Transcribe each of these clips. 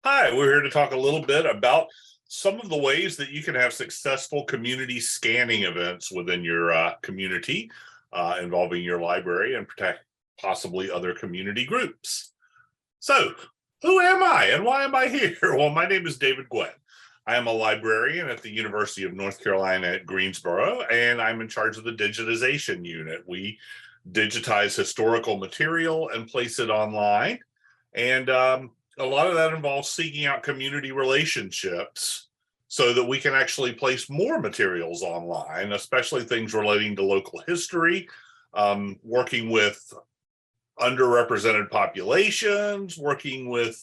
Hi, we're here to talk a little bit about some of the ways that you can have successful community scanning events within your community involving your library and protect possibly other community groups. So, who am I and why am I here? Well, my name is David Gwynn. I am a librarian at the University of North Carolina at Greensboro, and I'm in charge of the digitization unit. We digitize historical material and place it online. And a lot of that involves seeking out community relationships so that we can actually place more materials online, especially things relating to local history, working with underrepresented populations, working with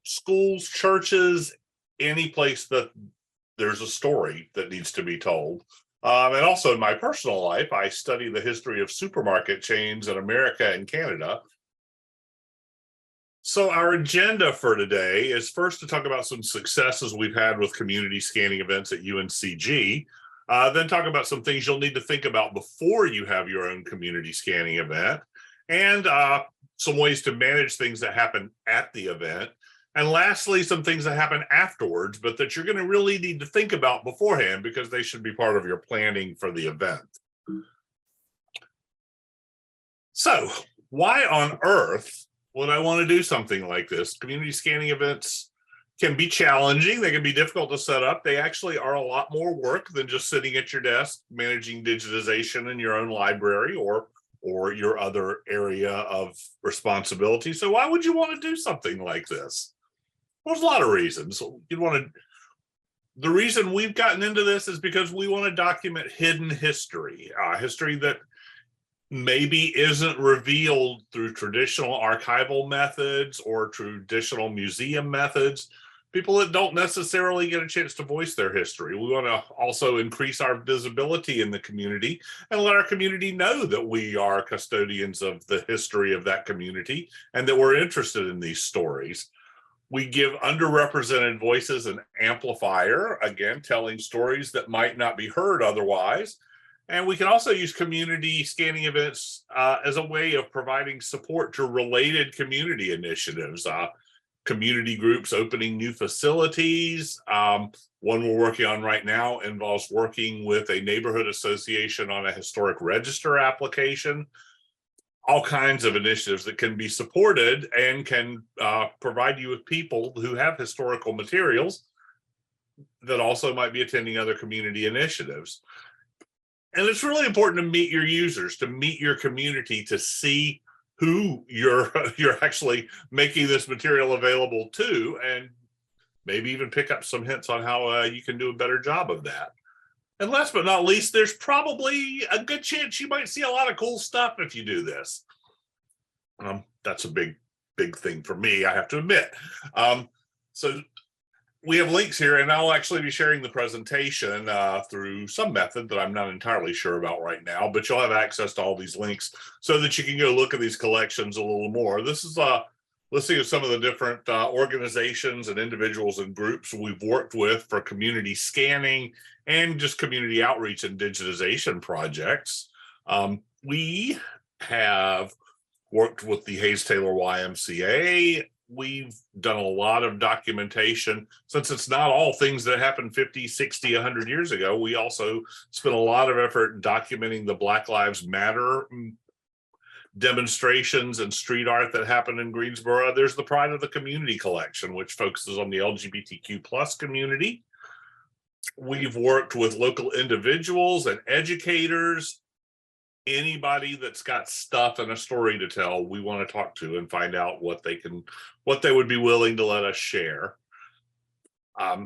schools, churches, any place that there's a story that needs to be told. And also in my personal life, I study the history of supermarket chains in America and Canada. So our agenda for today is first to talk about some successes we've had with community scanning events at UNCG, then talk about some things you'll need to think about before you have your own community scanning event, and some ways to manage things that happen at the event. And lastly, some things that happen afterwards, but that you're going to really need to think about beforehand because they should be part of your planning for the event. So why on earth would I want to do something like this? Community scanning events can be challenging. They can be difficult to set up. They actually are a lot more work than just sitting at your desk managing digitization in your own library or your other area of responsibility. So why would you want to do something like this? Well, there's a lot of reasons. The reason we've gotten into this is because we want to document hidden history, history that maybe isn't revealed through traditional archival methods or traditional museum methods. People that don't necessarily get a chance to voice their history. We want to also increase our visibility in the community and let our community know that we are custodians of the history of that community and that we're interested in these stories. We give underrepresented voices an amplifier, again, telling stories that might not be heard otherwise. And we can also use community scanning events as a way of providing support to related community initiatives, community groups opening new facilities. One we're working on right now involves working with a neighborhood association on a historic register application. All kinds of initiatives that can be supported and can provide you with people who have historical materials that also might be attending other community initiatives. And it's really important to meet your users, to meet your community, to see who you're actually making this material available to, and maybe even pick up some hints on how you can do a better job of that. And last but not least, there's probably a good chance you might see a lot of cool stuff if you do this. That's a big thing for me, I have to admit. So we have links here, and I'll actually be sharing the presentation through some method that I'm not entirely sure about right now, but you'll have access to all these links so that you can go look at these collections a little more. This is a listing of some of the different organizations and individuals and groups we've worked with for community scanning and just community outreach and digitization projects. We have worked with the Hayes Taylor YMCA. We've done a lot of documentation. Since it's not all things that happened 50, 60, 100 years ago, we also spent a lot of effort documenting the Black Lives Matter demonstrations and street art that happened in Greensboro. There's the Pride of the Community collection, which focuses on the LGBTQ plus community. We've worked with local individuals and educators. Anybody that's got stuff and a story to tell, we want to talk to and find out what they would be willing to let us share.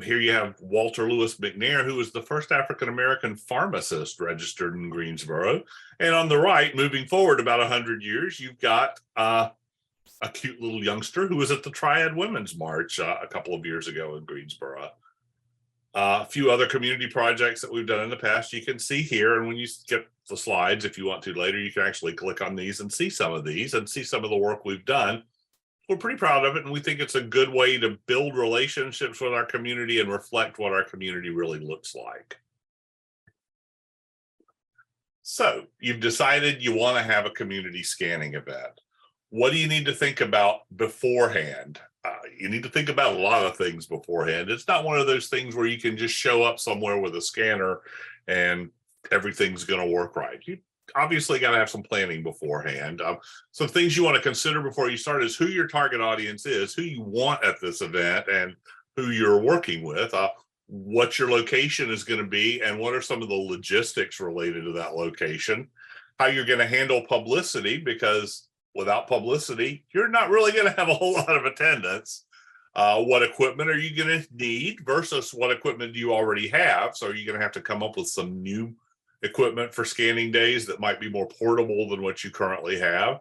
Here you have Walter Lewis McNair, who was the first African-American pharmacist registered in Greensboro. And on the right, moving forward about 100 years, you've got a cute little youngster who was at the Triad Women's March a couple of years ago in Greensboro. A few other community projects that we've done in the past you can see here. And when you get the slides, if you want to later, you can actually click on these and see some of these and see some of the work we've done. We're pretty proud of it, and we think it's a good way to build relationships with our community and reflect what our community really looks like. So you've decided you want to have a community scanning event. What do you need to think about beforehand? you need to think about a lot of things beforehand. It's not one of those things where you can just show up somewhere with a scanner and everything's going to work right. You obviously got to have some planning beforehand. Some things you want to consider before you start is who your target audience is, who you want at this event, and who you're working with, what your location is going to be, and what are some of the logistics related to that location, how you're going to handle publicity, because without publicity, you're not really going to have a whole lot of attendance. What equipment are you going to need versus what equipment do you already have? So are you going to have to come up with some new equipment for scanning days that might be more portable than what you currently have?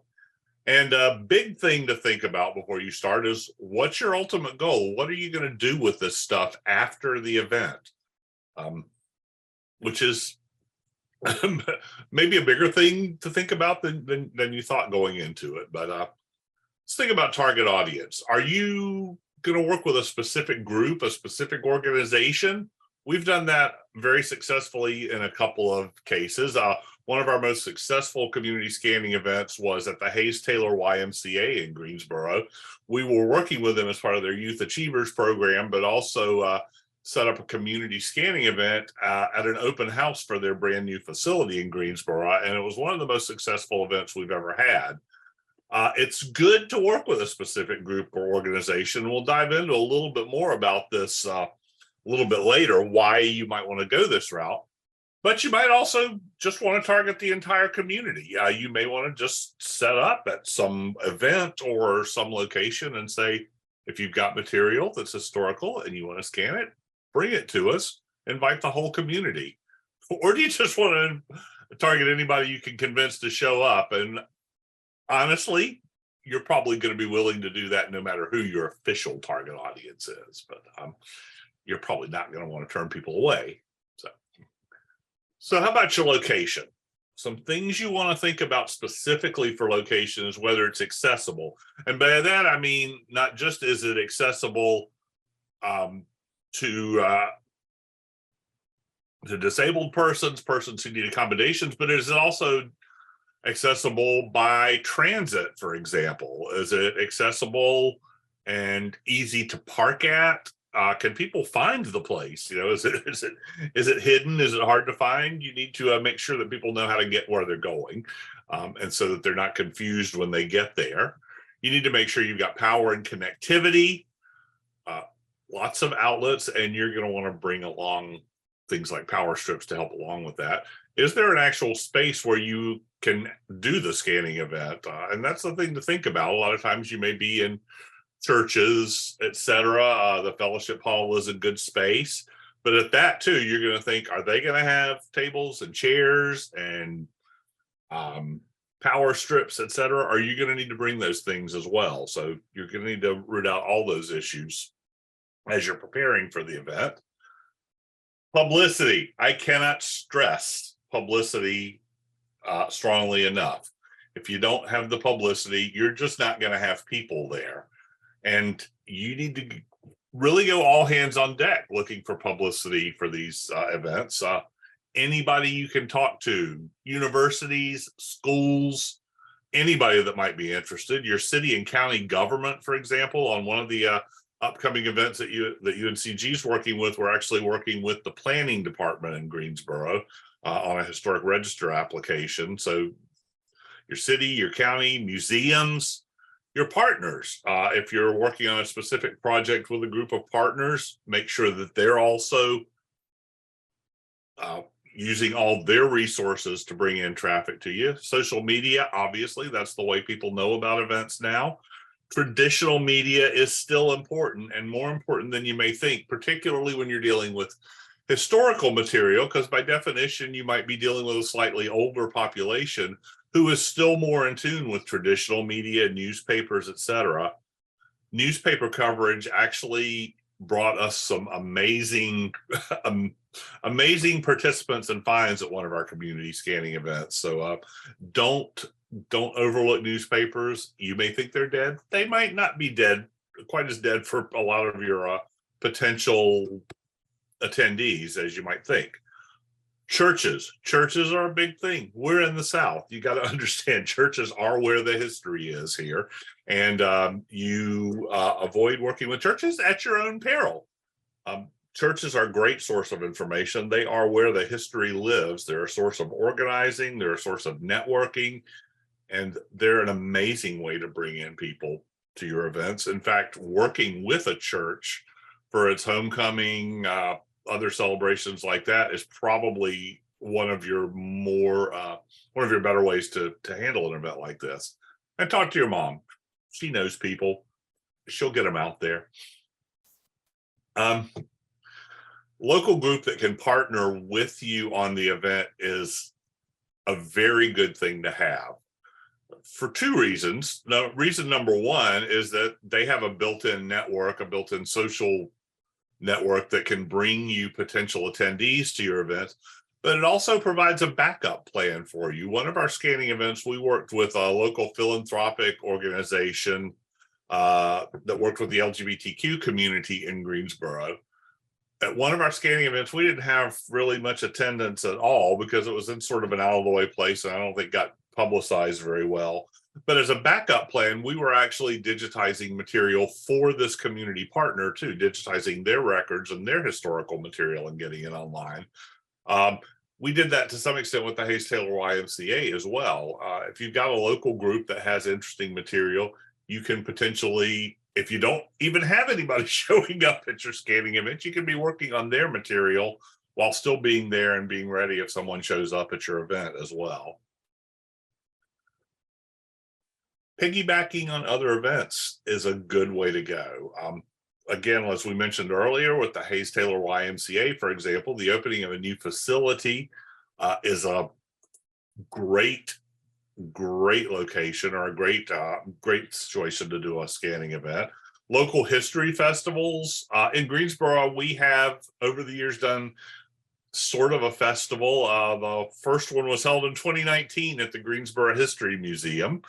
And a big thing to think about before you start is, what's your ultimate goal? What are you going to do with this stuff after the event? Which is maybe a bigger thing to think about than you thought going into it. But let's think about target audience. Are you going to work with a specific group, a specific organization? We've done that very successfully in a couple of cases. One of our most successful community scanning events was at the Hayes-Taylor YMCA in Greensboro. We were working with them as part of their Youth Achievers program, but also set up a community scanning event at an open house for their brand new facility in Greensboro. And it was one of the most successful events we've ever had. It's good to work with a specific group or organization. We'll dive into a little bit more about this a little bit later, why you might want to go this route. But you might also just want to target the entire community. You may want to just set up at some event or some location and say, if you've got material that's historical and you want to scan it, bring it to us, invite the whole community. Or do you just want to target anybody you can convince to show up? And honestly, you're probably going to be willing to do that no matter who your official target audience is. But you're probably not going to want to turn people away. So how about your location? Some things you want to think about specifically for location is whether it's accessible. And by that, I mean, not just is it accessible to disabled persons who need accommodations, but is it also accessible by transit, for example? Is it accessible and easy to park at? Can people find the place? You know, is it hidden? Is it hard to find? You need to make sure that people know how to get where they're going, and so that they're not confused when they get there. You need to make sure you've got power and connectivity, lots of outlets, and you're going to want to bring along things like power strips to help along with that. Is there an actual space where you can do the scanning event? And that's the thing to think about. A lot of times you may be in churches, etc. The fellowship hall is a good space, but at that too, you're going to think, are they going to have tables and chairs and power strips, etc.? Are you going to need to bring those things as well? So you're going to need to root out all those issues as you're preparing for the event. Publicity. I cannot stress publicity strongly enough. If you don't have the publicity, you're just not going to have people there. And you need to really go all hands on deck looking for publicity for these events. Anybody you can talk to, universities, schools, anybody that might be interested. Your city and county government, for example, on one of the upcoming events that UNCG is working with, we're actually working with the planning department in Greensboro on a historic register application. So your city, your county, museums, your partners. If you're working on a specific project with a group of partners, make sure that they're also using all their resources to bring in traffic to you. Social media, obviously, that's the way people know about events now. Traditional media is still important and more important than you may think, particularly when you're dealing with historical material, because by definition, you might be dealing with a slightly older population who is still more in tune with traditional media, newspapers, etc. Newspaper coverage actually brought us some amazing, amazing participants and finds at one of our community scanning events. So don't overlook newspapers. You may think they're dead. They might not be dead, quite as dead for a lot of your potential attendees as you might think. Churches are a big thing. We're in the South. You got to understand, churches are where the history is here, and you avoid working with churches at your own peril. Churches are a great source of information. They are where the history lives. They're a source of organizing. They're a source of networking, and they're an amazing way to bring in people to your events. In fact, working with a church for its homecoming, other celebrations like that is probably one of your better ways to handle an event like this. And talk to your mom. She knows people. She'll get them out there. Local group that can partner with you on the event is a very good thing to have for two reasons. Reason number one is that they have a built-in network, a built-in social network that can bring you potential attendees to your event, but it also provides a backup plan for you. One of our scanning events, we worked with a local philanthropic organization that worked with the LGBTQ community in Greensboro. At one of our scanning events, we didn't have really much attendance at all because it was in sort of an out of the way place, and I don't think got publicized very well. But as a backup plan, we were actually digitizing material for this community partner too, digitizing their records and their historical material and getting it online. We did that to some extent with the Hayes-Taylor YMCA as well. If you've got a local group that has interesting material, you can potentially, if you don't even have anybody showing up at your scanning event, you can be working on their material while still being there and being ready if someone shows up at your event as well. Piggybacking on other events is a good way to go. Again, as we mentioned earlier, with the Hayes-Taylor YMCA, for example, the opening of a new facility is a great location, or a great situation to do a scanning event. Local history festivals in Greensboro, we have over the years done sort of a festival. The first one was held in 2019 at the Greensboro History Museum.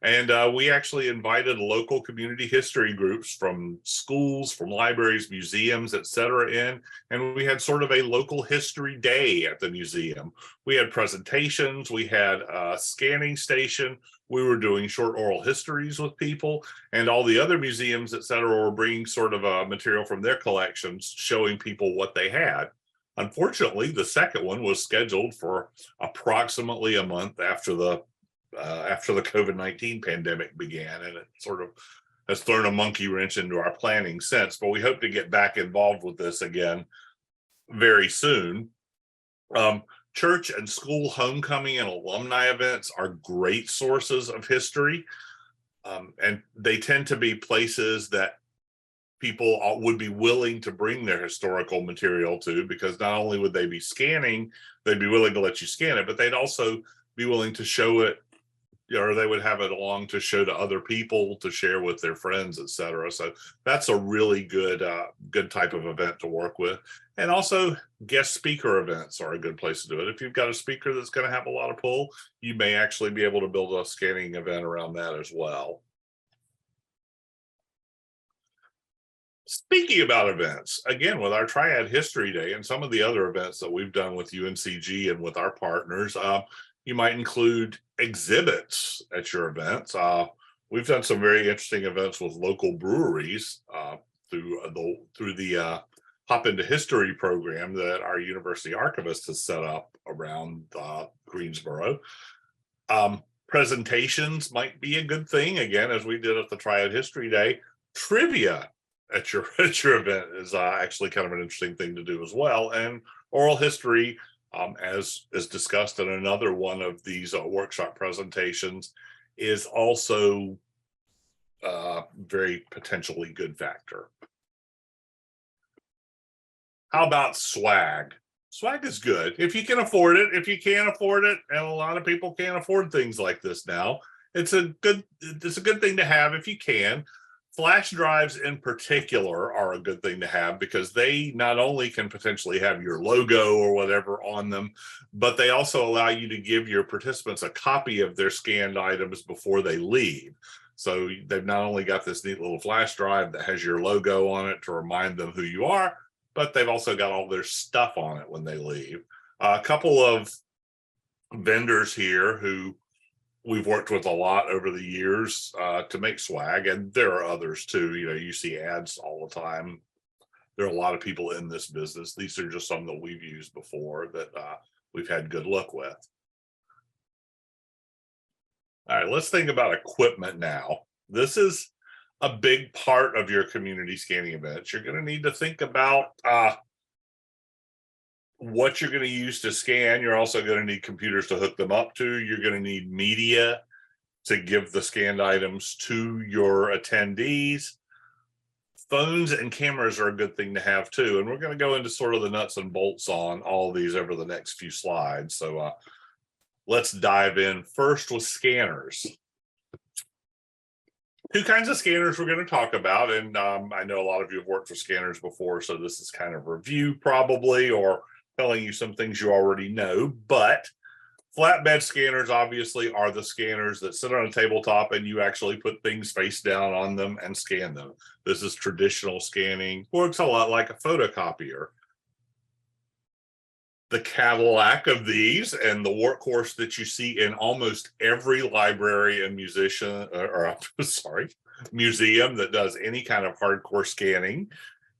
And we actually invited local community history groups from schools, from libraries, museums, et cetera, in. And we had sort of a local history day at the museum. We had presentations, we had a scanning station, we were doing short oral histories with people, and all the other museums, et cetera, were bringing sort of material from their collections, showing people what they had. Unfortunately, the second one was scheduled for approximately a month after the COVID-19 pandemic began, and it sort of has thrown a monkey wrench into our planning since, but we hope to get back involved with this again very soon. Church and school homecoming and alumni events are great sources of history, and they tend to be places that people would be willing to bring their historical material to, because not only would they be scanning, they'd be willing to let you scan it, but they'd also be willing to show it, or they would have it along to show to other people, to share with their friends, et cetera. So that's a really good type of event to work with. And also guest speaker events are a good place to do it. If you've got a speaker that's going to have a lot of pull, you may actually be able to build a scanning event around that as well. Speaking about events, again, with our Triad History Day and some of the other events that we've done with UNCG and with our partners, you might include exhibits at your events. We've done some very interesting events with local breweries through the Hop into History program that our university archivist has set up around Greensboro. Presentations might be a good thing, again, as we did at the Triad History Day. Trivia at your event is actually kind of an interesting thing to do as well. And oral history, as is discussed in another one of these workshop presentations, is also a very potentially good factor. How about swag? Swag is good if you can afford it. If you can't afford it, and a lot of people can't afford things like this now, it's a good thing to have if you can. Flash drives in particular are a good thing to have, because they not only can potentially have your logo or whatever on them, but they also allow you to give your participants a copy of their scanned items before they leave. So they've not only got this neat little flash drive that has your logo on it to remind them who you are, but they've also got all their stuff on it when they leave. A couple of vendors here who we've worked with a lot over the years to make swag, and there are others too. You see ads all the time. There are a lot of people in this business. These are just some that we've used before that we've had good luck with. All right, let's think about equipment now. This is a big part of your community scanning events. You're going to need to think about what you're going to use to scan. You're also going to need computers to hook them up to. You're going to need media to give the scanned items to your attendees. Phones and cameras are a good thing to have too. And we're going to go into sort of the nuts and bolts on all of these over the next few slides. So let's dive in first with scanners. Two kinds of scanners we're going to talk about. And I know a lot of you have worked for scanners before, so this is kind of review probably, or telling you some things you already know. But flatbed scanners obviously are the scanners that sit on a tabletop and you actually put things face down on them and scan them. This is traditional scanning. Works a lot like a photocopier. The Cadillac of these and the workhorse that you see in almost every library and museum that does any kind of hardcore scanning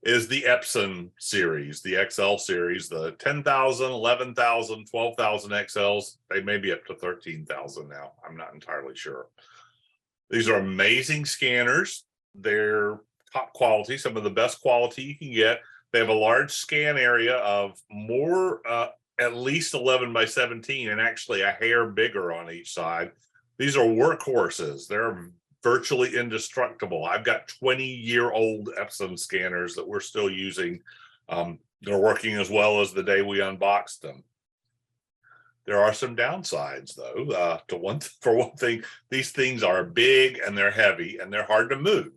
is the Epson series, the XL series, the 10,000, 11,000, 12,000 XLs. They may be up to 13,000 now. I'm not entirely sure. These are amazing scanners. They're top quality, some of the best quality you can get. They have a large scan area of more, at least 11 by 17, and actually a hair bigger on each side. These are workhorses. They're virtually indestructible. I've got 20-year-old Epson scanners that we're still using. They're working as well as the day we unboxed them. There are some downsides, though. For one thing, these things are big and they're heavy and they're hard to move.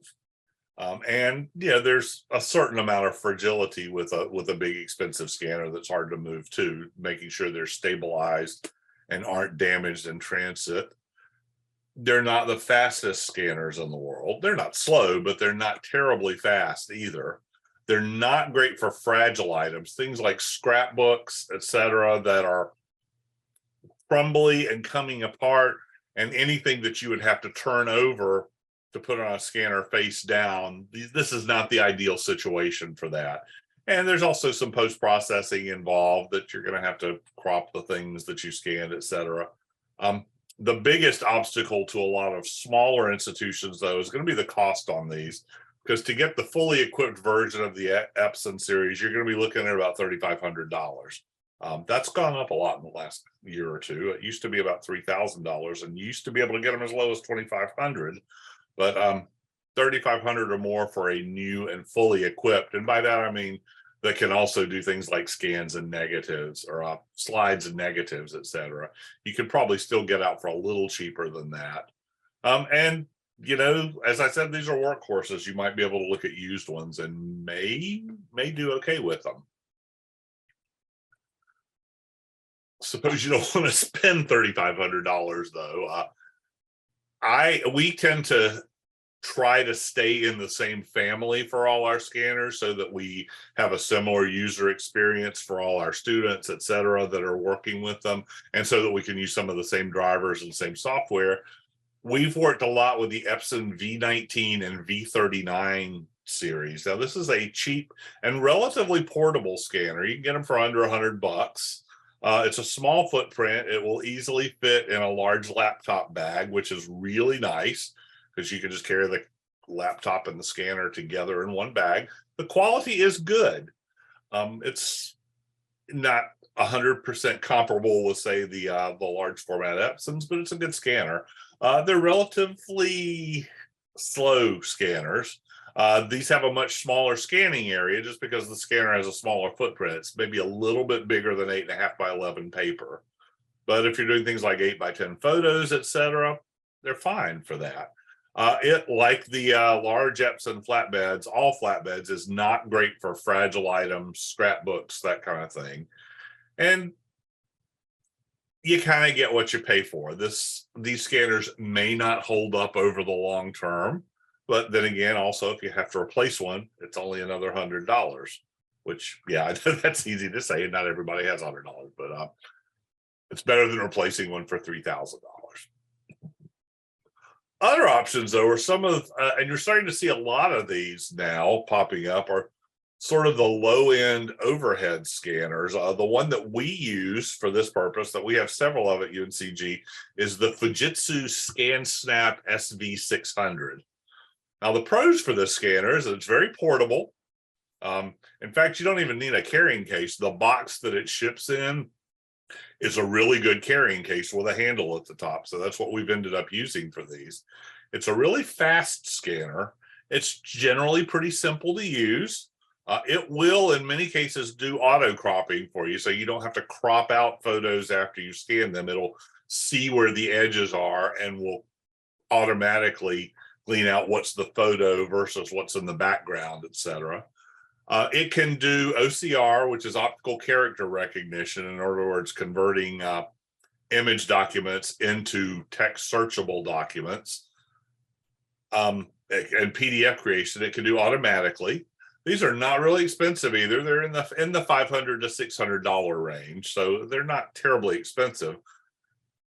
And there's a certain amount of fragility with a big expensive scanner that's hard to move too, making sure they're stabilized and aren't damaged in transit. They're not the fastest scanners in the world. They're not slow, but they're not terribly fast either. They're not great for fragile items, things like scrapbooks, etc., that are crumbly and coming apart, and anything that you would have to turn over to put on a scanner face down. This is not the ideal situation for that. And there's also some post-processing involved that you're going to have to crop the things that you scanned, etc. The biggest obstacle to a lot of smaller institutions, though, is going to be the cost on these, because to get the fully equipped version of the Epson series, you're going to be looking at about $3,500. That's gone up a lot in the last year or two. It used to be about $3,000, and you used to be able to get them as low as $2,500. But $3,500 or more for a new and fully equipped. And by that, I mean, that can also do things like scans and negatives, or slides and negatives, etc. You could probably still get out for a little cheaper than that. And, as I said, these are workhorses. You might be able to look at used ones and may do okay with them. Suppose you don't want to spend $3,500 though. We tend to try to stay in the same family for all our scanners so that we have a similar user experience for all our students, et cetera, that are working with them, and so that we can use some of the same drivers and same software. We've worked a lot with the Epson V19 and V39 series. Now, this is a cheap and relatively portable scanner. You can get them for under $100. It's a small footprint. It will easily fit in a large laptop bag, which is really nice because you can just carry the laptop and the scanner together in one bag. The quality is good. It's not 100% comparable with, say, the large format Epsons, but it's a good scanner. They're relatively slow scanners. These have a much smaller scanning area just because the scanner has a smaller footprint. It's maybe a little bit bigger than 8.5 by 11 paper. But if you're doing things like 8 by 10 photos, etc., they're fine for that. It, like the large Epson flatbeds, all flatbeds, is not great for fragile items, scrapbooks, that kind of thing. And you kind of get what you pay for. These scanners may not hold up over the long term, but then again, also, if you have to replace one, it's only another $100. which, yeah, that's easy to say. Not everybody has $100, but it's better than replacing one for $3,000. Other options, though, are some of, and you're starting to see a lot of these now popping up, are sort of the low end overhead scanners. The one that we use for this purpose, that we have several of at UNCG, is the Fujitsu ScanSnap SV600. Now, the pros for this scanner is it's very portable. In fact, you don't even need a carrying case. The box that it ships in is a really good carrying case with a handle at the top. So that's what we've ended up using for these. It's a really fast scanner. It's generally pretty simple to use. It will, in many cases, do auto cropping for you. So you don't have to crop out photos after you scan them. It'll see where the edges are and will automatically clean out what's the photo versus what's in the background, etc. It can do OCR, which is optical character recognition. In other words, converting image documents into text searchable documents. And PDF creation, it can do automatically. These are not really expensive either. They're in the $500 to $600 range, so they're not terribly expensive.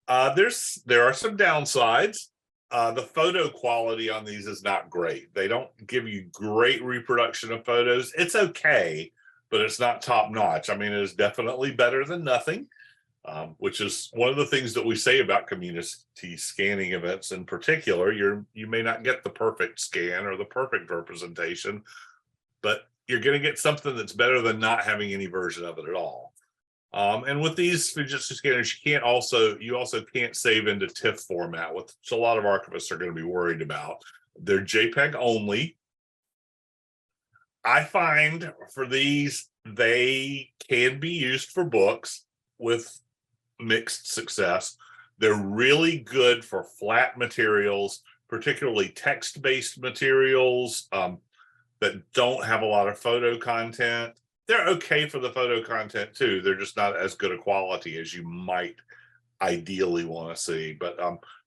There are some downsides. The photo quality on these is not great. They don't give you great reproduction of photos. It's okay, but it's not top notch. I mean, it is definitely better than nothing, which is one of the things that we say about community scanning events in particular. You may not get the perfect scan or the perfect representation, but you're going to get something that's better than not having any version of it at all. And with these Fujitsu scanners, you also can't save into TIFF format, which a lot of archivists are going to be worried about. They're JPEG only. I find for these, they can be used for books with mixed success. They're really good for flat materials, particularly text-based materials that don't have a lot of photo content. They're okay for the photo content too. They're just not as good a quality as you might ideally want to see. But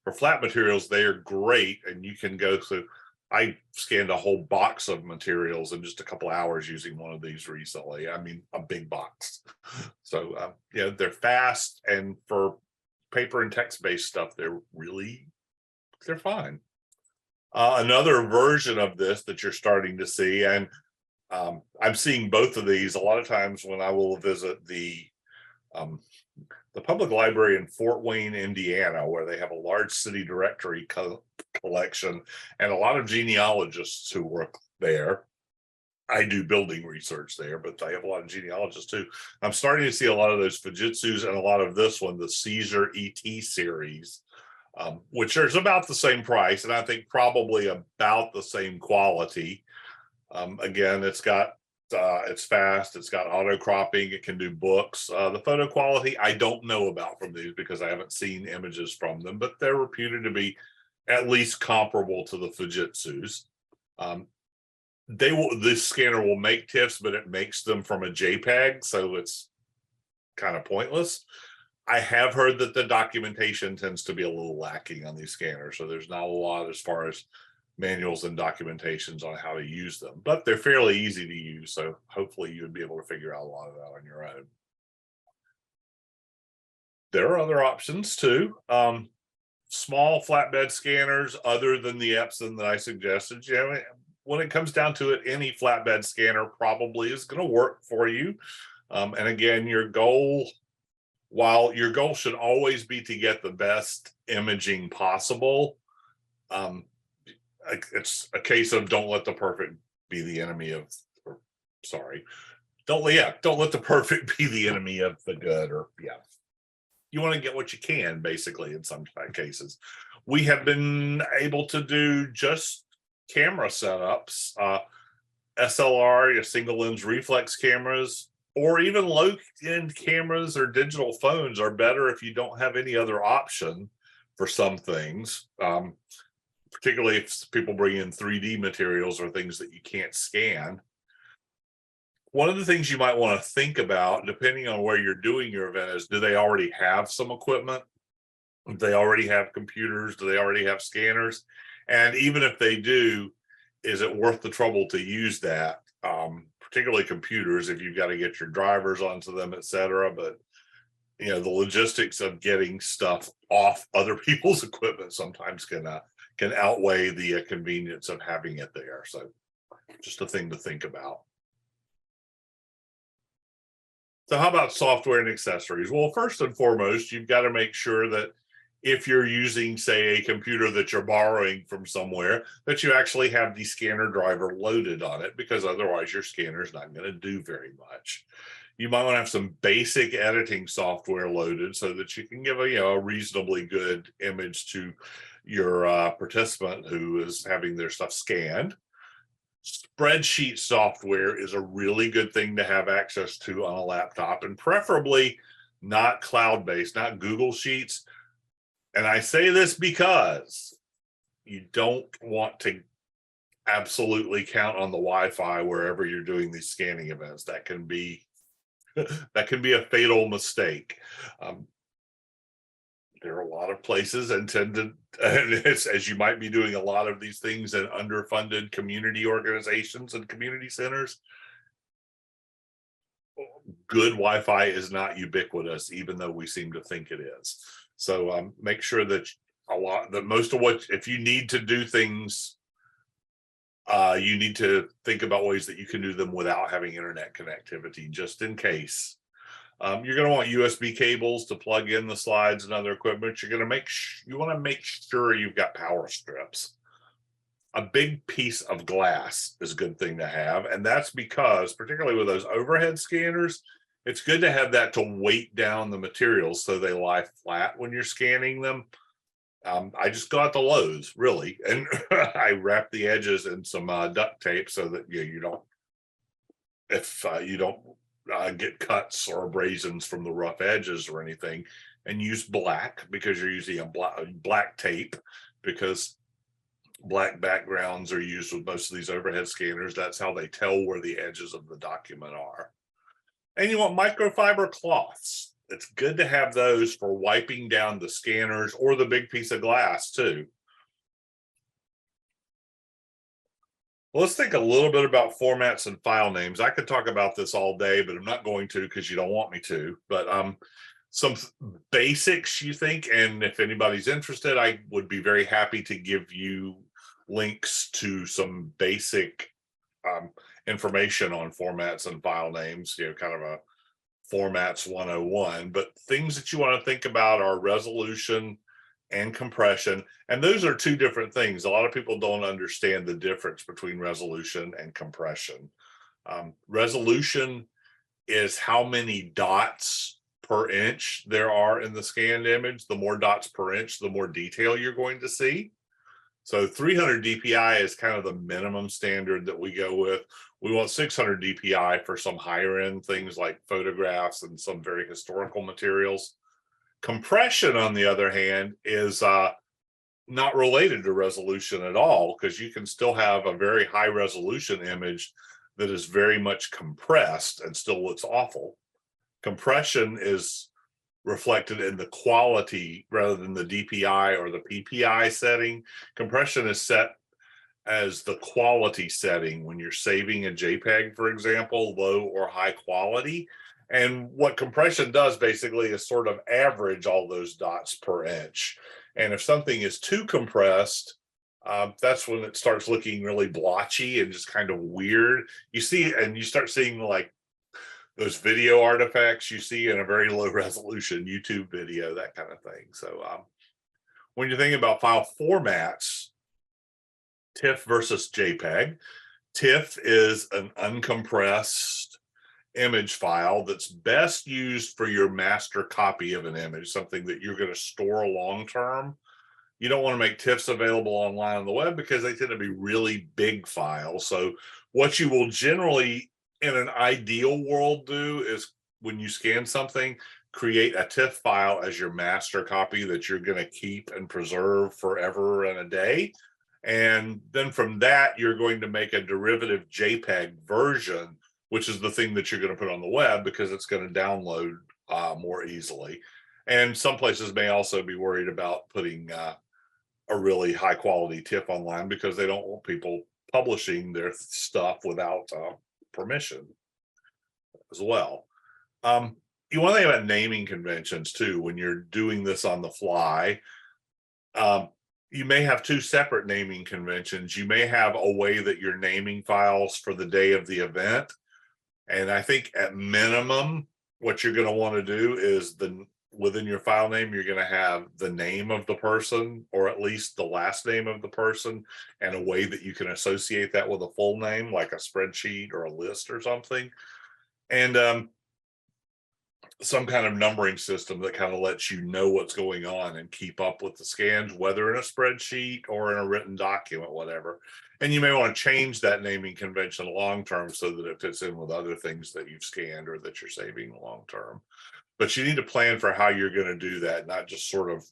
for flat materials, they are great, and you can go through. I scanned a whole box of materials in just a couple hours using one of these recently. I mean, a big box. So yeah, they're fast, and for paper and text-based stuff, they're fine. Another version of this that you're starting to see, and I'm seeing both of these a lot of times when I will visit the public library in Fort Wayne, Indiana, where they have a large city directory collection and a lot of genealogists who work there. I do building research there, but I have a lot of genealogists too. I'm starting to see a lot of those Fujitsus and a lot of this one, the Caesar ET series, which is about the same price, and I think probably about the same quality. Again, it's fast, it's got auto cropping, it can do books. The photo quality I don't know about from these because I haven't seen images from them, but they're reputed to be at least comparable to the Fujitsus. This scanner will make TIFFs, but it makes them from a JPEG, so it's kind of pointless. I have heard that the documentation tends to be a little lacking on these scanners, so there's not a lot as far as manuals and documentations on how to use them, but they're fairly easy to use, so hopefully you would be able to figure out a lot of that on your own. There are other options too. Small flatbed scanners other than the Epson that I suggested. When it comes down to it, any flatbed scanner probably is going to work for you. And again, while your goal should always be to get the best imaging possible, it's a case of don't let the perfect be the enemy of, don't let the perfect be the enemy of the good, you want to get what you can, basically, in some cases. We have been able to do just camera setups, SLR, single lens reflex cameras, or even low end cameras or digital phones are better if you don't have any other option for some things. Particularly if people bring in 3D materials or things that you can't scan. One of the things you might want to think about, depending on where you're doing your event, is do they already have some equipment? Do they already have computers? Do they already have scanners? And even if they do, is it worth the trouble to use that? particularly computers, if you've got to get your drivers onto them, et cetera. But the logistics of getting stuff off other people's equipment sometimes can outweigh the convenience of having it there. So just a thing to think about. So how about software and accessories? Well, first and foremost, you've got to make sure that if you're using, say, a computer that you're borrowing from somewhere, that you actually have the scanner driver loaded on it, because otherwise your scanner is not going to do very much. You might want to have some basic editing software loaded so that you can give a reasonably good image to your participant who is having their stuff scanned. Spreadsheet software is a really good thing to have access to on a laptop, and preferably not cloud-based, not Google Sheets. And I say this because you don't want to absolutely count on the Wi-Fi wherever you're doing these scanning events. That can be a fatal mistake. There are a lot of places and it's, as you might be doing a lot of these things in underfunded community organizations and community centers, good Wi-Fi is not ubiquitous, even though we seem to think it is. So make sure that most of what, if you need to do things, you need to think about ways that you can do them without having internet connectivity, just in case. You're going to want USB cables to plug in the slides and other equipment. You want to make sure you've got power strips. A big piece of glass is a good thing to have, and that's because, particularly with those overhead scanners, it's good to have that to weight down the materials so they lie flat when you're scanning them. I just got the Lowe's, really, and I wrap the edges in some duct tape so that you don't get cuts or abrasions from the rough edges or anything, and use black, because you're using a black tape, because black backgrounds are used with most of these overhead scanners. That's how they tell where the edges of the document are. And you want microfiber cloths. It's good to have those for wiping down the scanners or the big piece of glass too. Well, let's think a little bit about formats and file names. I could talk about this all day, but I'm not going to, because you don't want me to. But some basics, you think, and if anybody's interested, I would be very happy to give you links to some basic information on formats and file names, kind of a formats 101. But things that you want to think about are resolution and compression. And those are two different things. A lot of people don't understand the difference between resolution and compression. Resolution is how many dots per inch there are in the scanned image. The more dots per inch, the more detail you're going to see. So 300 DPI is kind of the minimum standard that we go with. We want 600 DPI for some higher end things like photographs and some very historical materials. Compression, on the other hand, is not related to resolution at all, because you can still have a very high resolution image that is very much compressed and still looks awful. Compression is reflected in the quality rather than the DPI or the PPI setting. Compression is set as the quality setting when you're saving a JPEG, for example, low or high quality. And what compression does basically is sort of average all those dots per inch. And if something is too compressed, that's when it starts looking really blotchy and just kind of weird. You start seeing like those video artifacts you see in a very low resolution YouTube video, that kind of thing. So when you're thinking about file formats, TIFF versus JPEG, TIFF is an uncompressed image file that's best used for your master copy of an image, something that you're going to store long term. You don't want to make TIFFs available online on the web because they tend to be really big files. So what you will generally, in an ideal world, do is when you scan something, create a TIFF file as your master copy that you're going to keep and preserve forever and a day. And then from that, you're going to make a derivative JPEG version, which is the thing that you're going to put on the web because it's going to download more easily. And some places may also be worried about putting a really high quality TIFF online because they don't want people publishing their stuff without permission as well. You want to think about naming conventions too when you're doing this on the fly. You may have two separate naming conventions. You may have a way that you're naming files for the day of the event. And I think at minimum, what you're going to want to do is within your file name, you're going to have the name of the person, or at least the last name of the person, and a way that you can associate that with a full name, like a spreadsheet or a list or something. And some kind of numbering system that kind of lets you know what's going on and keep up with the scans, whether in a spreadsheet or in a written document, whatever. And you may want to change that naming convention long-term so that it fits in with other things that you've scanned or that you're saving long-term. But you need to plan for how you're going to do that, not just sort of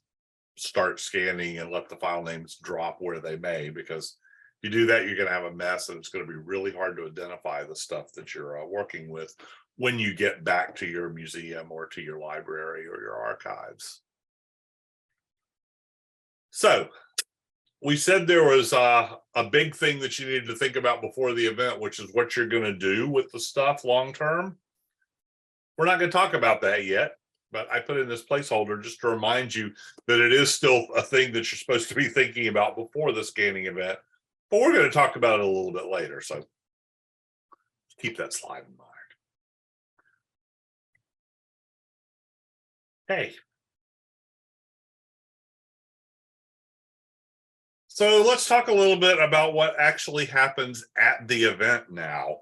start scanning and let the file names drop where they may, because if you do that, you're going to have a mess and it's going to be really hard to identify the stuff that you're working with when you get back to your museum or to your library or your archives. So we said there was a big thing that you needed to think about before the event, which is what you're going to do with the stuff long-term. We're not going to talk about that yet, but I put in this placeholder just to remind you that it is still a thing that you're supposed to be thinking about before the scanning event, but we're going to talk about it a little bit later. So keep that slide in mind. Hey. So let's talk a little bit about what actually happens at the event now.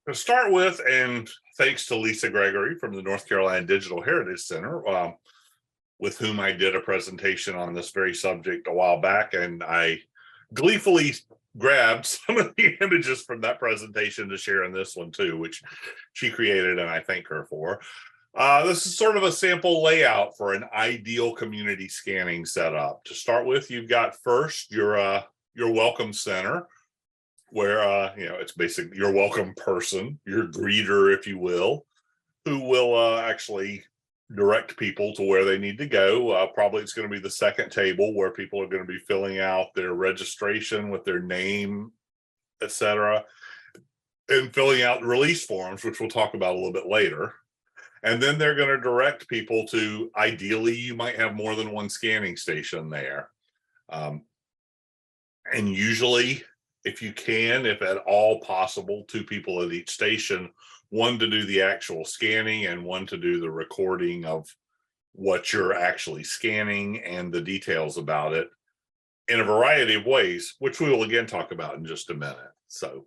To start with, and thanks to Lisa Gregory from the North Carolina Digital Heritage Center, with whom I did a presentation on this very subject a while back, and I gleefully grabbed some of the images from that presentation to share in this one too, which she created, and I thank her for. This is sort of a sample layout for an ideal community scanning setup. To start with, you've got first your welcome center, where it's basically your welcome person, your greeter, if you will, who will actually direct people to where they need to go. Probably it's going to be the second table where people are going to be filling out their registration with their name, etc., and filling out release forms, which we'll talk about a little bit later. And then they're going to direct people to, ideally, you might have more than one scanning station there. And usually, if you can, if at all possible, two people at each station, one to do the actual scanning and one to do the recording of what you're actually scanning and the details about it in a variety of ways, which we will again talk about in just a minute. So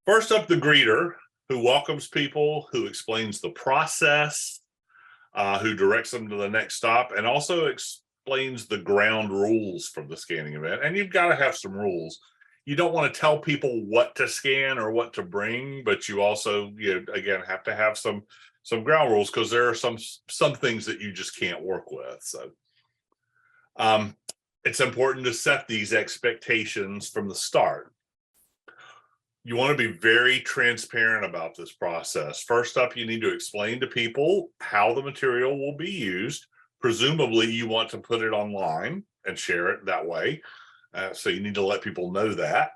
first up, the greeter, who welcomes people, who explains the process, who directs them to the next stop, and also explains the ground rules from the scanning event. And you've got to have some rules. You don't want to tell people what to scan or what to bring, but you also, again, have to have some ground rules, because there are some things that you just can't work with. So it's important to set these expectations from the start. You want to be very transparent about this process. First up, you need to explain to people how the material will be used. Presumably, you want to put it online and share it that way. So you need to let people know that.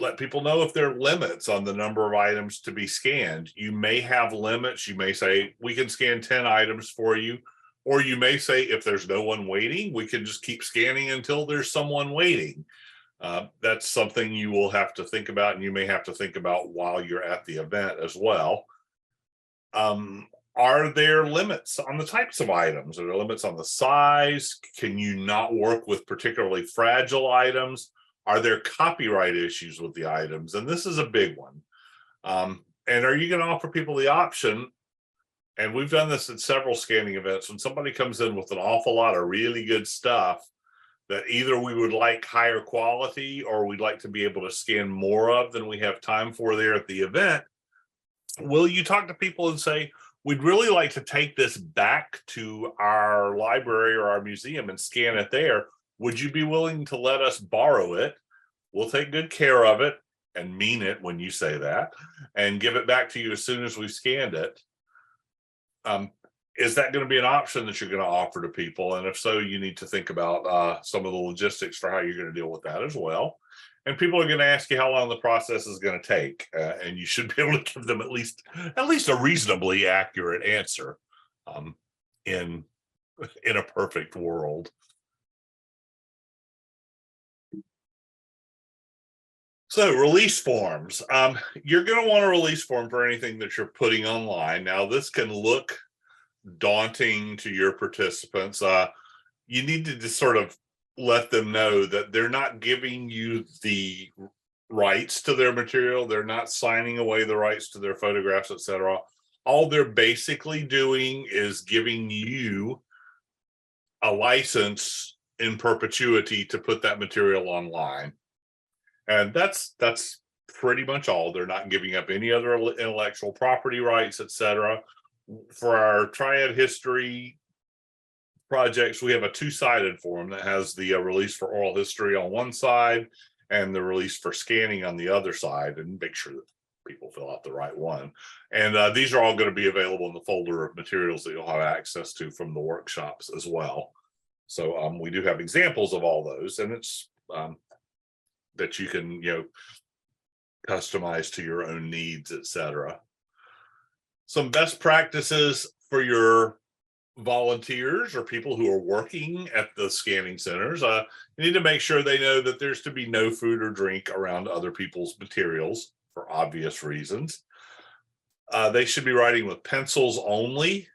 Let people know if there are limits on the number of items to be scanned. You may have limits. You may say, we can scan 10 items for you. Or you may say, if there's no one waiting, we can just keep scanning until there's someone waiting. That's something you will have to think about, and you may have to think about while you're at the event as well. Are there limits on the types of items? Are there limits on the size? Can you not work with particularly fragile items? Are there copyright issues with the items? And this is a big one. And are you going to offer people the option? And we've done this at several scanning events. When somebody comes in with an awful lot of really good stuff that either we would like higher quality or we'd like to be able to scan more of than we have time for there at the event, will you talk to people and say, we'd really like to take this back to our library or our museum and scan it there. Would you be willing to let us borrow it? We'll take good care of it, and mean it when you say that, and give it back to you as soon as we've scanned it. is that going to be an option that you're going to offer to people? And if so, you need to think about some of the logistics for how you're going to deal with that as well. And people are going to ask you how long the process is going to take, and you should be able to give them at least a reasonably accurate answer in a perfect world. So release forms. You're going to want a release form for anything that you're putting online. Now, this can look daunting to your participants. You need to just sort of let them know that they're not giving you the rights to their material. They're not signing away the rights to their photographs, etc. All they're basically doing is giving you a license in perpetuity to put that material online. And that's pretty much all. They're not giving up any other intellectual property rights, etc. For our Triad history projects, we have a two-sided form that has the release for oral history on one side and the release for scanning on the other side, and make sure that people fill out the right one. And these are all going to be available in the folder of materials that you'll have access to from the workshops as well. So we do have examples of all those, and it's that you can, customize to your own needs, etc. Some best practices for your volunteers or people who are working at the scanning centers. You need to make sure they know that there's to be no food or drink around other people's materials for obvious reasons. They should be writing with pencils only.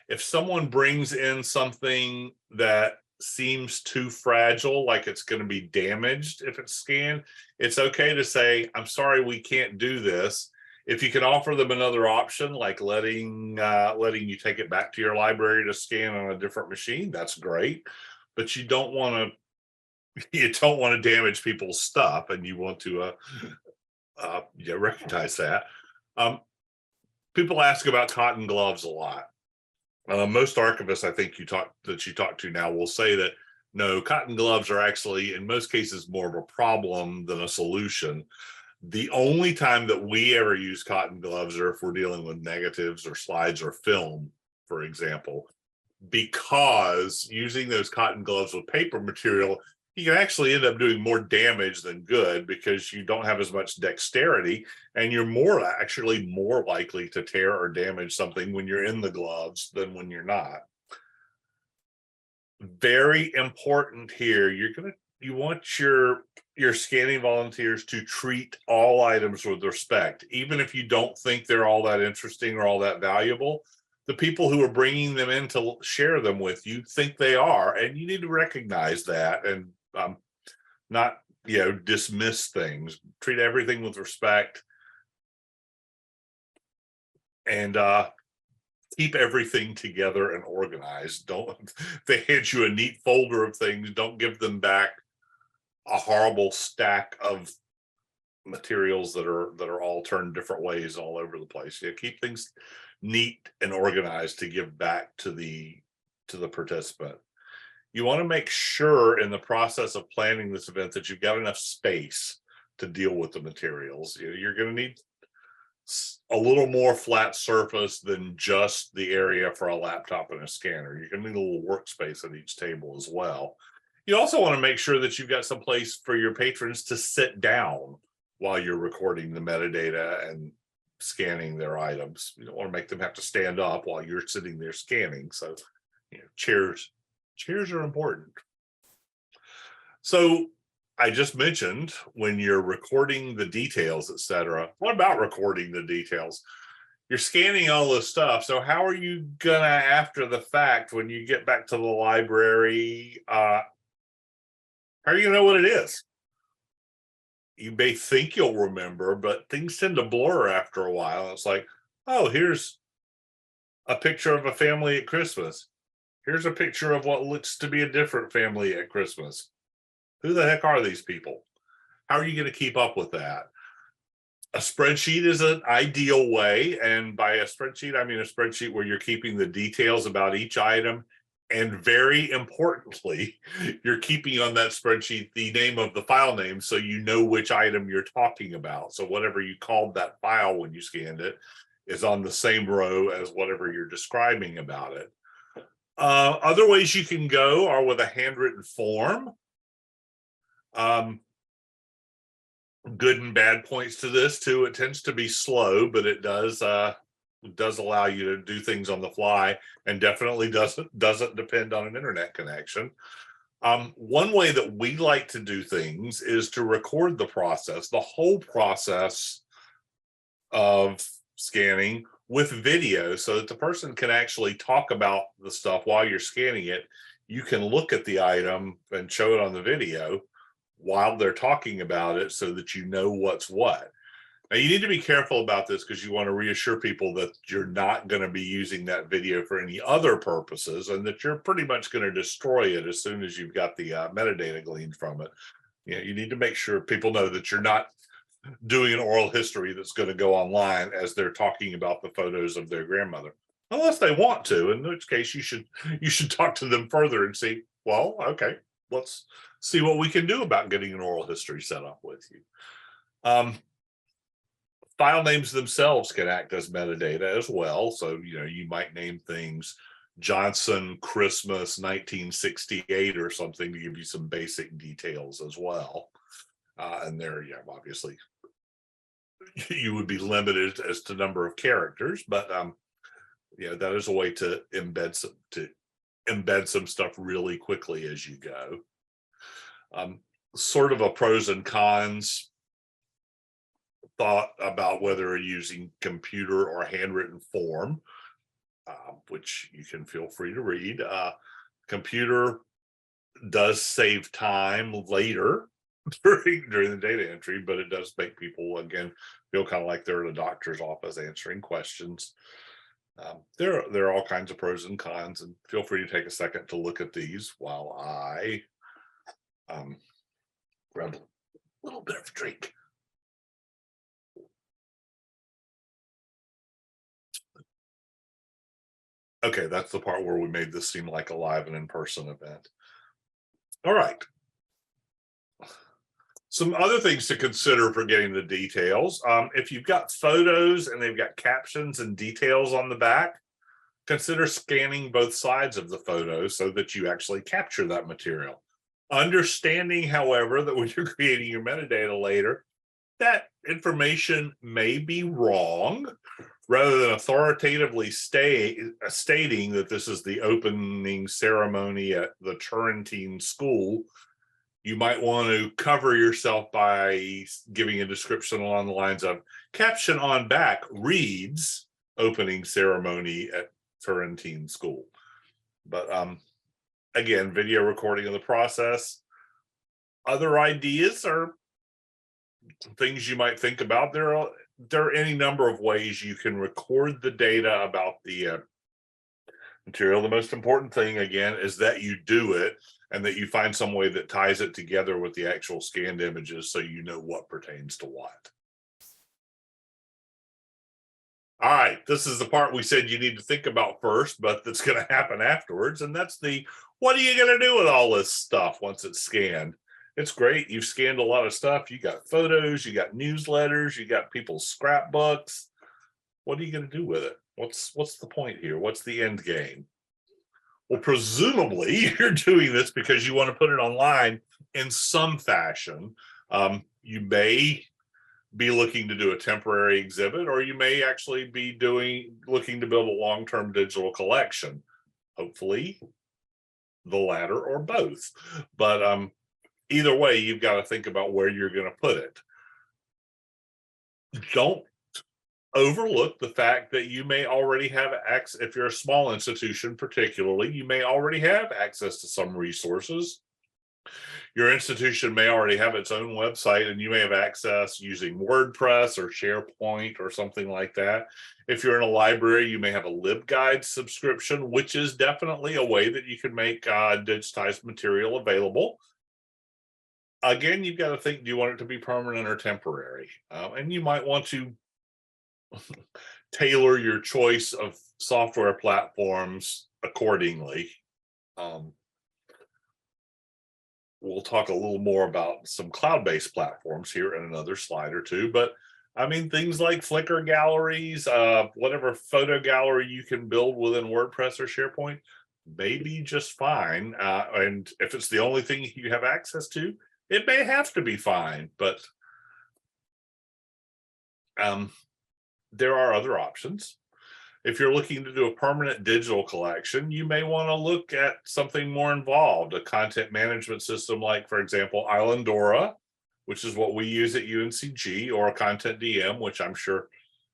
If someone brings in something that seems too fragile, like it's going to be damaged if it's scanned, it's okay to say, I'm sorry, we can't do this. If you can offer them another option, like letting you take it back to your library to scan on a different machine, that's great. But you don't want to damage people's stuff, and you want to recognize that. People ask about cotton gloves a lot. Most archivists, I think you talk to now, will say that no, cotton gloves are actually in most cases more of a problem than a solution. The only time that we ever use cotton gloves are if we're dealing with negatives or slides or film, for example, because using those cotton gloves with paper material, you can actually end up doing more damage than good, because you don't have as much dexterity, and you're actually more likely to tear or damage something when you're in the gloves than when you're not. Very important here, you want your scanning volunteers to treat all items with respect, even if you don't think they're all that interesting or all that valuable. The people who are bringing them in to share them with you think they are, and you need to recognize that and not dismiss things. Treat everything with respect, and keep everything together and organized. Don't, if they hand you a neat folder of things, don't give them back a horrible stack of materials that are all turned different ways all over the place. Keep things neat and organized to give back to the participant. You want to make sure in the process of planning this event that you've got enough space to deal with the materials. You're going to need a little more flat surface than just the area for a laptop and a scanner. You're going to need a little workspace at each table as well. You also want to make sure that you've got some place for your patrons to sit down while you're recording the metadata and scanning their items. You don't want to make them have to stand up while you're sitting there scanning. So, chairs are important. So I just mentioned when you're recording the details, etc. What about recording the details? You're scanning all this stuff. So how are you gonna, after the fact, when you get back to the library, how are you gonna know what it is? You may think you'll remember, but things tend to blur after a while. It's like, oh, here's a picture of a family at Christmas. Here's a picture of what looks to be a different family at Christmas. Who the heck are these people? How are you going to keep up with that? A spreadsheet is an ideal way. And by a spreadsheet, I mean a spreadsheet where you're keeping the details about each item. And very importantly, you're keeping on that spreadsheet the name of the file name, so you know which item you're talking about. So whatever you called that file when you scanned it, is on the same row as whatever you're describing about it. Other ways you can go are with a handwritten form. Good and bad points to this too. It tends to be slow, but it does allow you to do things on the fly, and definitely doesn't depend on an internet connection. One way that we like to do things is to record the process, the whole process of scanning, with video, so that the person can actually talk about the stuff while you're scanning it. You can look at the item and show it on the video while they're talking about it, so that you know what's what. Now, you need to be careful about this, because you want to reassure people that you're not going to be using that video for any other purposes, and that you're pretty much going to destroy it as soon as you've got the metadata gleaned from it. You know, you need to make sure people know that you're not doing an oral history that's going to go online as they're talking about the photos of their grandmother, unless they want to, in which case you should talk to them further and see, well, okay, let's see what we can do about getting an oral history set up with you. File names themselves can act as metadata as well. So, you know, you might name things Johnson Christmas 1968 or something to give you some basic details as well. And there, yeah, obviously you would be limited as to number of characters, but yeah, that is a way to embed some stuff really quickly as you go. Sort of a pros and cons thought about whether you're using computer or handwritten form, which you can feel free to read. Computer does save time later during the data entry, but it does make people, again, feel kind of like they're in a doctor's office answering questions. There are all kinds of pros and cons, and feel free to take a second to look at these while I grab a little bit of a drink. Okay, that's the part where we made this seem like a live and in-person event. All right. Some other things to consider for getting the details. If you've got photos and they've got captions and details on the back, consider scanning both sides of the photo so that you actually capture that material. Understanding, however, that when you're creating your metadata later, that information may be wrong. Rather than authoritatively stating that this is the opening ceremony at the Turrentine School, you might want to cover yourself by giving a description along the lines of, caption on back reads opening ceremony at Turrentine School. But again, video recording of the process. Other ideas are things you might think about. There are any number of ways you can record the data about the material. The most important thing, again, is that you do it and that you find some way that ties it together with the actual scanned images so you know what pertains to what. All right, this is the part we said you need to think about first, but that's going to happen afterwards. And that's the, what are you going to do with all this stuff once it's scanned? It's great. You've scanned a lot of stuff. You got photos, you got newsletters, you got people's scrapbooks. What are you going to do with it? What's the point here? What's the end game? Well, presumably you're doing this because you want to put it online in some fashion. You may be looking to do a temporary exhibit, or you may actually be looking to build a long-term digital collection. Hopefully the latter or both. But either way, you've got to think about where you're going to put it. Don't overlook the fact that you may already have access. If you're a small institution, particularly, you may already have access to some resources. Your institution may already have its own website, and you may have access using WordPress or SharePoint or something like that. If you're in a library, you may have a LibGuide subscription, which is definitely a way that you can make digitized material available. Again, you've got to think, do you want it to be permanent or temporary? And you might want to tailor your choice of software platforms accordingly. We'll talk a little more about some cloud-based platforms here in another slide or two, but I mean, things like Flickr galleries, whatever photo gallery you can build within WordPress or SharePoint may be just fine. And if it's the only thing you have access to, it may have to be fine, but there are other options. If you're looking to do a permanent digital collection, you may want to look at something more involved, a content management system like, for example, Islandora, which is what we use at UNCG, or a Content DM, which I'm sure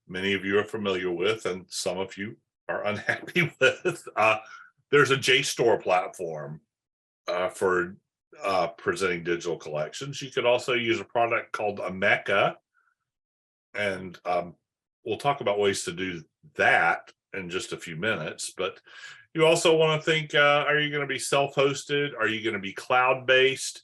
many of you are familiar with and some of you are unhappy with. There's a JSTOR platform for presenting digital collections. You could also use a product called Ameca, and we'll talk about ways to do that in just a few minutes. But you also want to think, are you going to be self-hosted? Are you going to be cloud-based?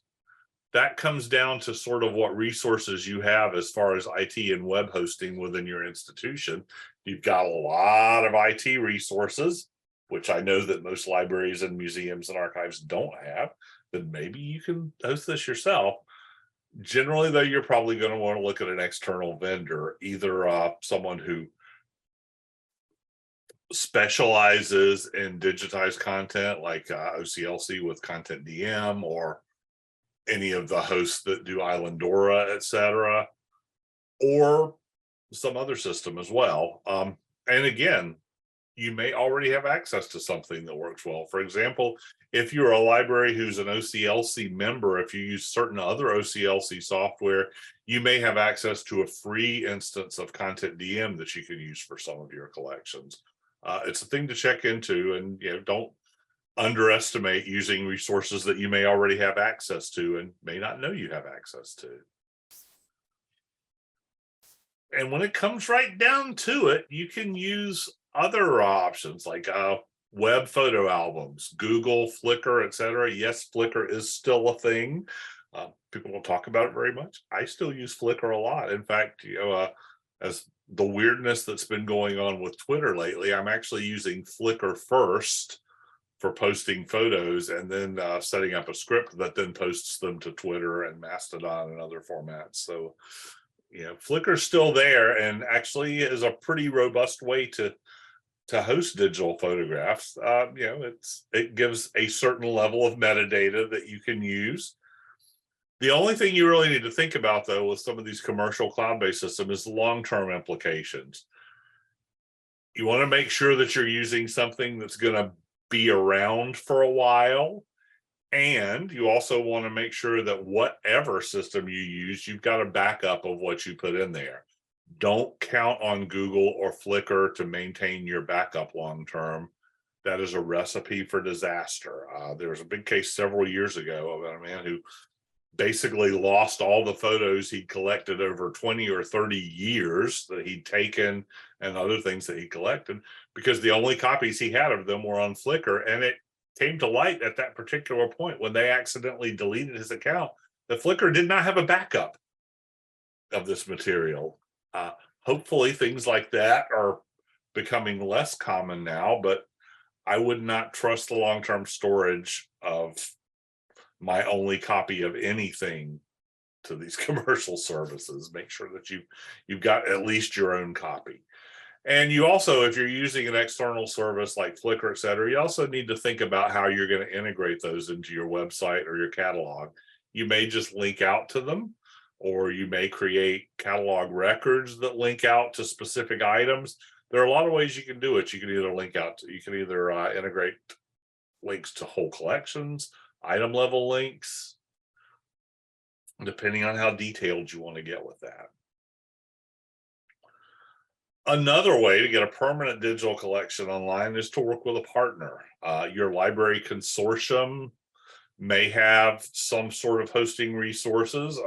That comes down to sort of what resources you have as far as IT and web hosting within your institution. You've got a lot of IT resources, which I know that most libraries and museums and archives don't have, then maybe you can host this yourself. Generally, though, you're probably going to want to look at an external vendor, either someone who specializes in digitized content like OCLC with Content DM, or any of the hosts that do Islandora, etc., or some other system as well. And again, you may already have access to something that works well. For example, if you're a library who's an OCLC member, if you use certain other OCLC software, you may have access to a free instance of Content DM that you can use for some of your collections. It's a thing to check into, and don't underestimate using resources that you may already have access to and may not know you have access to. And when it comes right down to it, you can use other options like web photo albums, Google, Flickr, etc. Yes, Flickr is still a thing. People don't talk about it very much. I still use Flickr a lot. In fact, as the weirdness that's been going on with Twitter lately, I'm actually using Flickr first for posting photos, and then setting up a script that then posts them to Twitter and Mastodon and other formats. So, Flickr's still there, and actually is a pretty robust way to host digital photographs. It gives a certain level of metadata that you can use. The only thing you really need to think about, though, with some of these commercial cloud-based systems is long-term implications. You want to make sure that you're using something that's going to be around for a while, and you also want to make sure that whatever system you use, you've got a backup of what you put in there. Don't count on Google or Flickr to maintain your backup long term. That is a recipe for disaster. There was a big case several years ago about a man who basically lost all the photos he'd collected over 20 or 30 years that he'd taken, and other things that he collected, because the only copies he had of them were on Flickr. And it came to light at that particular point when they accidentally deleted his account that Flickr did not have a backup of this material. Hopefully things like that are becoming less common now, but I would not trust the long-term storage of my only copy of anything to these commercial services. Make sure that you've got at least your own copy. And you also, if you're using an external service like Flickr, et cetera, you also need to think about how you're going to integrate those into your website or your catalog. You may just link out to them, or you may create catalog records that link out to specific items. There are a lot of ways you can do it. You can either integrate links to whole collections, item level links, depending on how detailed you want to get with that. Another way to get a permanent digital collection online is to work with a partner. Your library consortium may have some sort of hosting resources.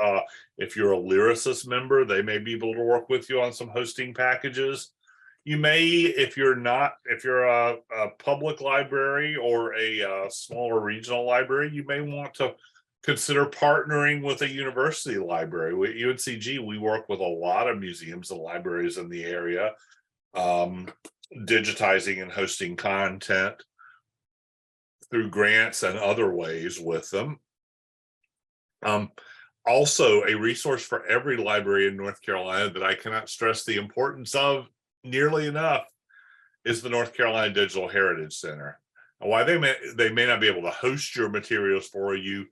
If you're a Lyrasis member, they may be able to work with you on some hosting packages. You may, if you're a public library or a smaller regional library, you may want to consider partnering with a university library. At UNCG, we work with a lot of museums and libraries in the area, digitizing and hosting content through grants and other ways with them. Also, a resource for every library in North Carolina that I cannot stress the importance of nearly enough is the North Carolina Digital Heritage Center. And while they may not be able to host your materials for you,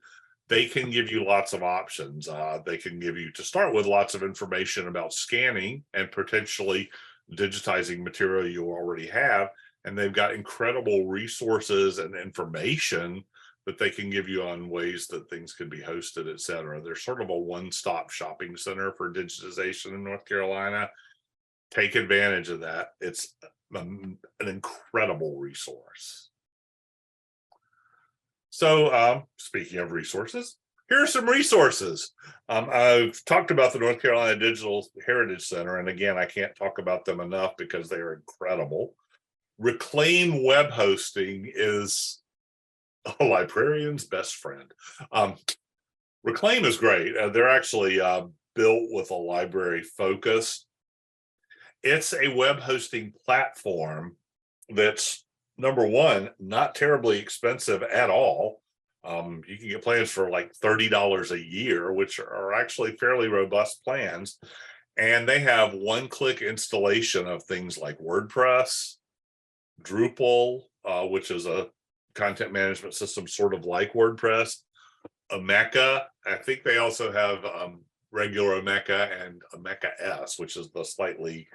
they can give you lots of options. They can give you, to start with, lots of information about scanning and potentially digitizing material you already have. And they've got incredible resources and information that they can give you on ways that things can be hosted, et cetera. They're sort of a one-stop shopping center for digitization in North Carolina. Take advantage of that. It's an incredible resource. So speaking of resources, here are some resources. I've talked about the North Carolina Digital Heritage Center, and again, I can't talk about them enough because they are incredible. Reclaim Web Hosting is a librarian's best friend. Reclaim is great. They're actually built with a library focus. It's a web hosting platform that's, number one, not terribly expensive at all. You can get plans for like $30 a year, which are actually fairly robust plans. And they have one-click installation of things like WordPress, Drupal, which is a content management system sort of like WordPress, Omeka. I think they also have regular Omeka and Omeka S, which is the slightly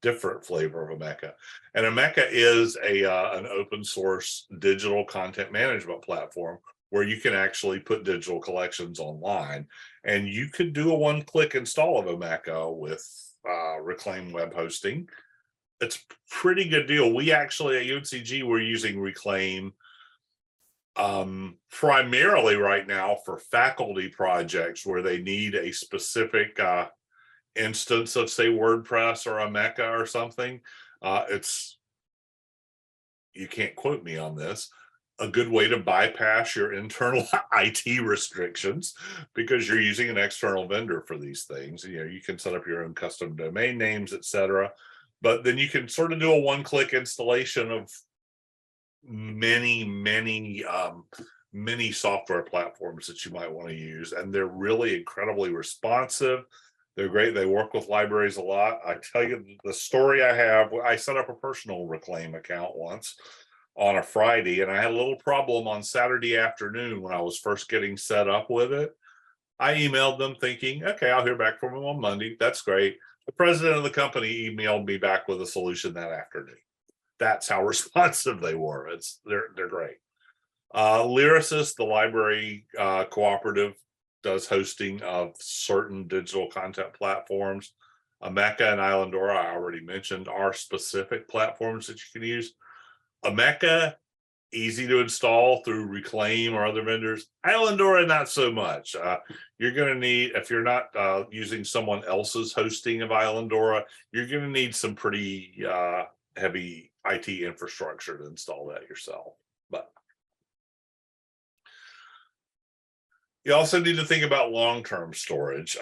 different flavor of Omeka. And Omeka is an open source digital content management platform where you can actually put digital collections online. And you could do a one-click install of Omeka with Reclaim Web Hosting. It's a pretty good deal. We actually at UNCG, we're using Reclaim primarily right now for faculty projects where they need a specific instance of, say, WordPress or Omeka or something. You can't quote me on this, a good way to bypass your internal IT restrictions because you're using an external vendor for these things. You know, you can set up your own custom domain names, etc. But then you can sort of do a one-click installation of many software platforms that you might want to use, and they're really incredibly responsive. They're great. They work with libraries a lot. I tell you the story I have. I set up a personal Reclaim account once on a Friday, and I had a little problem on Saturday afternoon when I was first getting set up with it. I emailed them thinking, okay, I'll hear back from them on Monday. That's great. The president of the company emailed me back with a solution that afternoon. That's how responsive they were. They're great. Lyricist, the library cooperative, does hosting of certain digital content platforms. Omeka and Islandora, I already mentioned, are specific platforms that you can use. Omeka, easy to install through Reclaim or other vendors. Islandora, not so much. You're going to need, if you're not using someone else's hosting of Islandora, you're going to need some pretty heavy IT infrastructure to install that yourself. But you also need to think about long-term storage.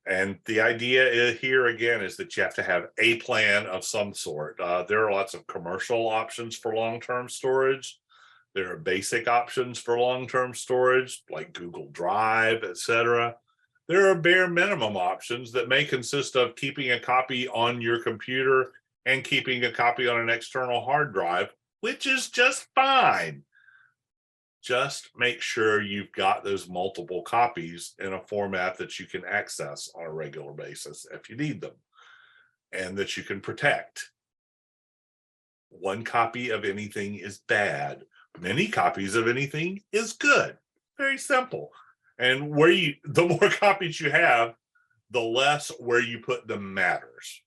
And the idea here again is that you have to have a plan of some sort. There are lots of commercial options for long-term storage. There are basic options for long-term storage like Google Drive, etc. There are bare minimum options that may consist of keeping a copy on your computer and keeping a copy on an external hard drive, which is just fine. Just make sure you've got those multiple copies in a format that you can access on a regular basis if you need them, and that you can protect. One copy of anything is bad. Many copies of anything is good. Very simple. And the more copies you have, the less where you put them matters.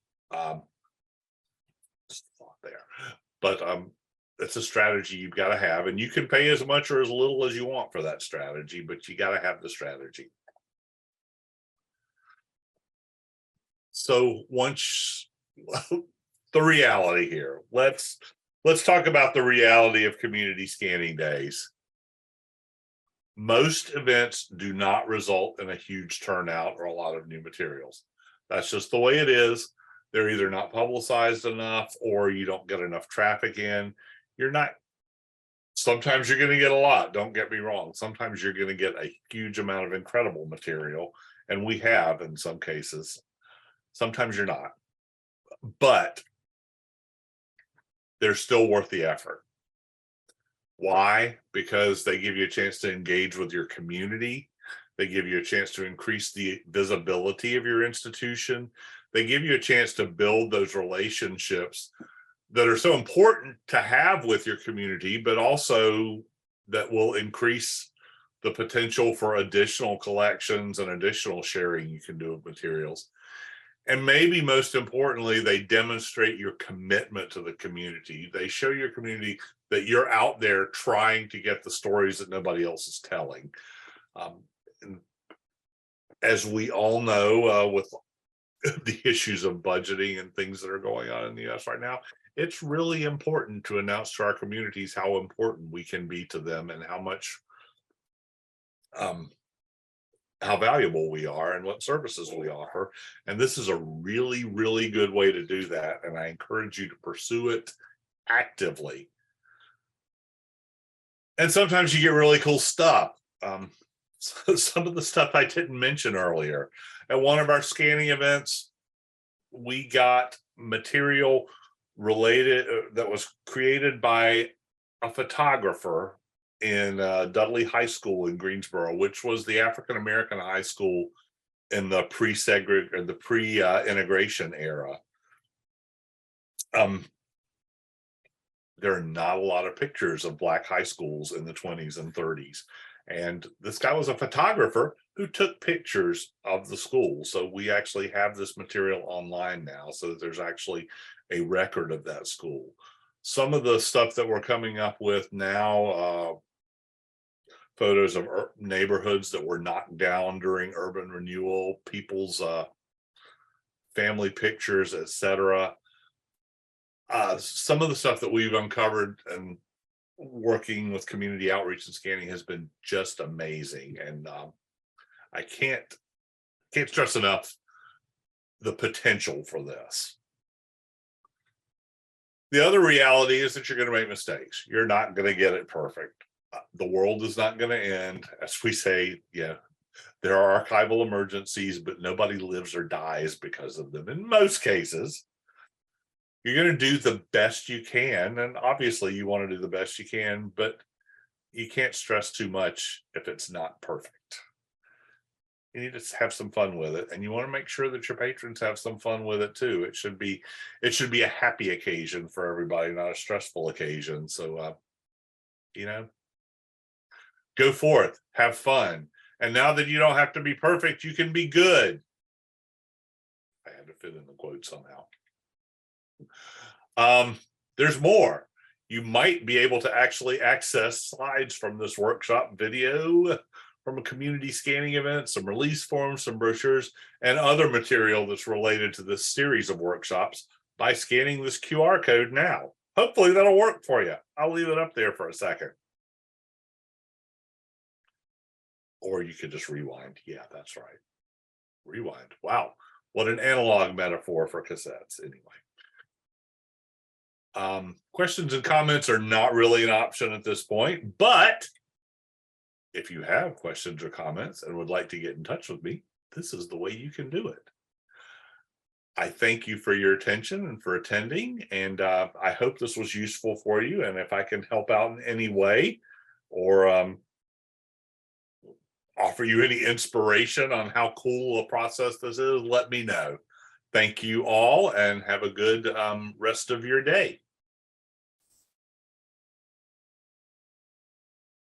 Just a thought there. But it's a strategy you've got to have, and you can pay as much or as little as you want for that strategy, but you got to have the strategy. So once the reality here, let's talk about the reality of community scanning days. Most events do not result in a huge turnout or a lot of new materials. That's just the way it is. They're either not publicized enough or you don't get enough traffic in. You're not Sometimes you're going to get a lot, don't get me wrong. Sometimes you're going to get a huge amount of incredible material, and we have in some cases. Sometimes you're not, but they're still worth the effort. Why? Because they give you a chance to engage with your community. They give you a chance to increase the visibility of your institution. They give you a chance to build those relationships that are so important to have with your community, but also that will increase the potential for additional collections and additional sharing you can do of materials. And maybe most importantly, they demonstrate your commitment to the community. They show your community that you're out there trying to get the stories that nobody else is telling. And as we all know, with the issues of budgeting and things that are going on in the US right now, it's really important to announce to our communities how important we can be to them and how much, how valuable we are and what services we offer. And this is a really, really good way to do that. And I encourage you to pursue it actively. And sometimes you get really cool stuff. Some of the stuff I didn't mention earlier. At one of our scanning events, we got material related that was created by a photographer in Dudley High School in Greensboro, which was the African American high school in the pre-integration era. There are not a lot of pictures of Black high schools in the 20s and 30s. And this guy was a photographer who took pictures of the school. So we actually have this material online now, so that there's actually a record of that school. Some of the stuff that we're coming up with now, photos of neighborhoods that were knocked down during urban renewal, people's family pictures, etc. Some of the stuff that we've uncovered and working with community outreach and scanning has been just amazing. And I can't stress enough the potential for this. The other reality is that you're going to make mistakes. You're not going to get it perfect. The world is not going to end. As we say, yeah, there are archival emergencies, but nobody lives or dies because of them in most cases. You're going to do the best you can. And obviously you want to do the best you can, but you can't stress too much if it's not perfect. You need to have some fun with it. And you want to make sure that your patrons have some fun with it too. It should be a happy occasion for everybody, not a stressful occasion. So, go forth, have fun. And now that you don't have to be perfect, you can be good. I had to fit in the quote somehow. There's more. You might be able to actually access slides from this workshop video, from a community scanning event, some release forms, some brochures, and other material that's related to this series of workshops by scanning this QR code now. Hopefully that'll work for you. I'll leave it up there for a second. Or you could just rewind. Yeah, that's right. Rewind. Wow. What an analog metaphor for cassettes anyway. Questions and comments are not really an option at this point, but if you have questions or comments and would like to get in touch with me, this is the way you can do it. I thank you for your attention and for attending, and I hope this was useful for you. And if I can help out in any way or offer you any inspiration on how cool a process this is, let me know. Thank you all and have a good rest of your day.